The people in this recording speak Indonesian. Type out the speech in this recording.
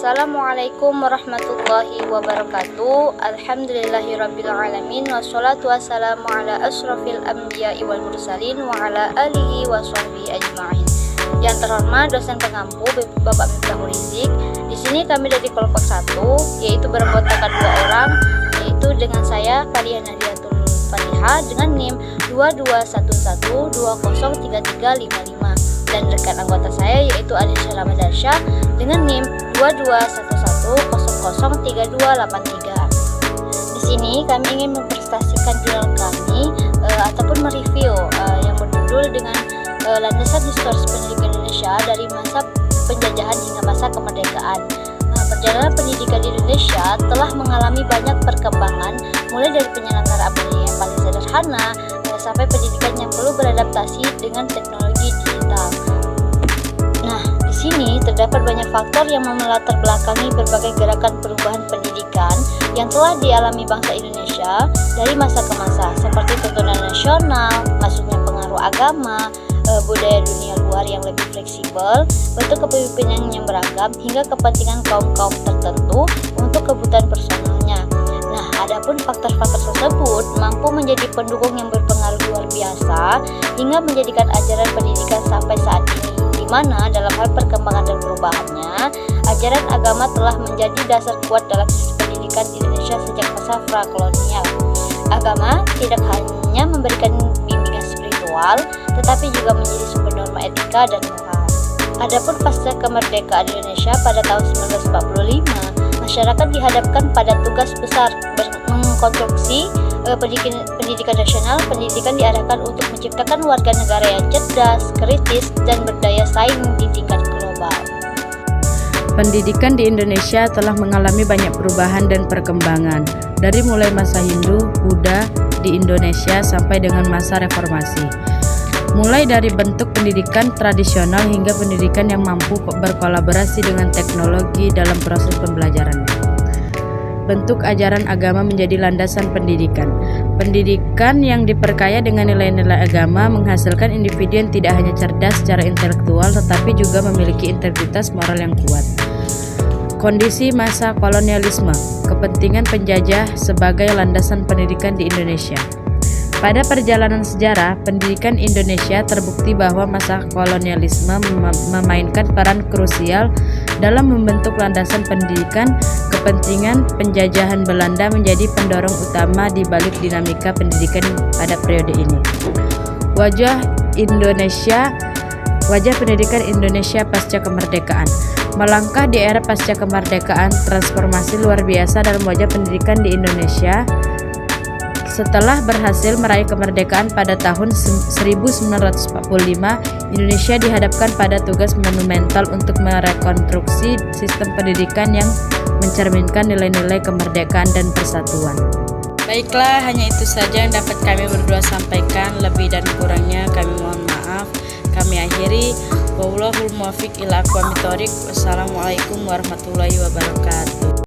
Assalamualaikum warahmatullahi wabarakatuh. Alhamdulillahirrabbilalamin. Wassalatu wassalamu ala asrafil anbiya'i wal mursalin wa ala alihi wa sahbihi ajma'in. Yang terhormat dosen pengampu Bapak Miftahul Rizik. Di sini kami dari kelompok 1, yaitu beranggotakan 2 orang, yaitu dengan saya Kalian Nadiatul Fatihah dengan NIM 2211203355 dan rekan anggota saya yaitu Adisha Ramadansyah dengan NIM 2211003283. Di sini kami ingin mempresentasikan jurnal kami ataupun mereview yang berjudul dengan landasan historis pendidikan Indonesia dari masa penjajahan hingga masa kemerdekaan. Perjalanan pendidikan di Indonesia telah mengalami banyak perkembangan, mulai dari penyelenggaraan pendidikan yang paling sederhana sampai pendidikan yang perlu beradaptasi dengan teknologi digital. Nah, di sini terdapat banyak faktor yang melatar belakangi berbagai gerakan perubahan pendidikan yang telah dialami bangsa Indonesia dari masa ke masa, seperti tuntunan nasional, masuknya pengaruh agama, budaya dunia luar yang lebih fleksibel, bentuk kepemimpinan yang beragam, hingga kepentingan kaum-kaum tertentu untuk kebutuhan personalnya. Nah, adapun faktor-faktor tersebut mampu menjadi pendukung yang berpengaruh luar biasa hingga menjadikan ajaran pendidikan sampai saat ini, di mana dalam hal perkembangan dan perubahannya, ajaran agama telah menjadi dasar kuat dalam sistem pendidikan Indonesia sejak masa prakolonial. Agama tidak hanya memberikan bimbingan spiritual, tetapi juga menjadi sumber norma etika dan moral. Adapun pasca kemerdekaan Indonesia pada tahun 1945, masyarakat dihadapkan pada tugas besar mengkonstruksi pendidikan nasional. Pendidikan diarahkan untuk menciptakan warga negara yang cerdas, kritis, dan berdaya saing di tingkat global. Pendidikan di Indonesia telah mengalami banyak perubahan dan perkembangan, dari mulai masa Hindu, Buddha di Indonesia sampai dengan masa reformasi. Mulai dari bentuk pendidikan tradisional hingga pendidikan yang mampu berkolaborasi dengan teknologi dalam proses pembelajaran. Bentuk ajaran agama menjadi landasan pendidikan. Pendidikan yang diperkaya dengan nilai-nilai agama menghasilkan individu yang tidak hanya cerdas secara intelektual tetapi juga memiliki integritas moral yang kuat. Kondisi masa kolonialisme, kepentingan penjajah sebagai landasan pendidikan di Indonesia. Pada perjalanan sejarah, pendidikan Indonesia terbukti bahwa masa kolonialisme memainkan peran krusial dalam membentuk landasan pendidikan. Kepentingan penjajahan Belanda menjadi pendorong utama di balik dinamika pendidikan pada periode ini. Wajah pendidikan Indonesia pasca kemerdekaan. Melangkah di era pasca kemerdekaan, transformasi luar biasa dalam wajah pendidikan di Indonesia. Setelah berhasil meraih kemerdekaan pada tahun 1945, Indonesia dihadapkan pada tugas monumental untuk merekonstruksi sistem pendidikan yang mencerminkan nilai-nilai kemerdekaan dan persatuan. Baiklah, hanya itu saja yang dapat kami berdua sampaikan. Lebih dan kurangnya kami mohon maaf. Kami akhiri. Wallahul muwaffiq ila aqwamit thoriq. Wassalamualaikum warahmatullahi wabarakatuh.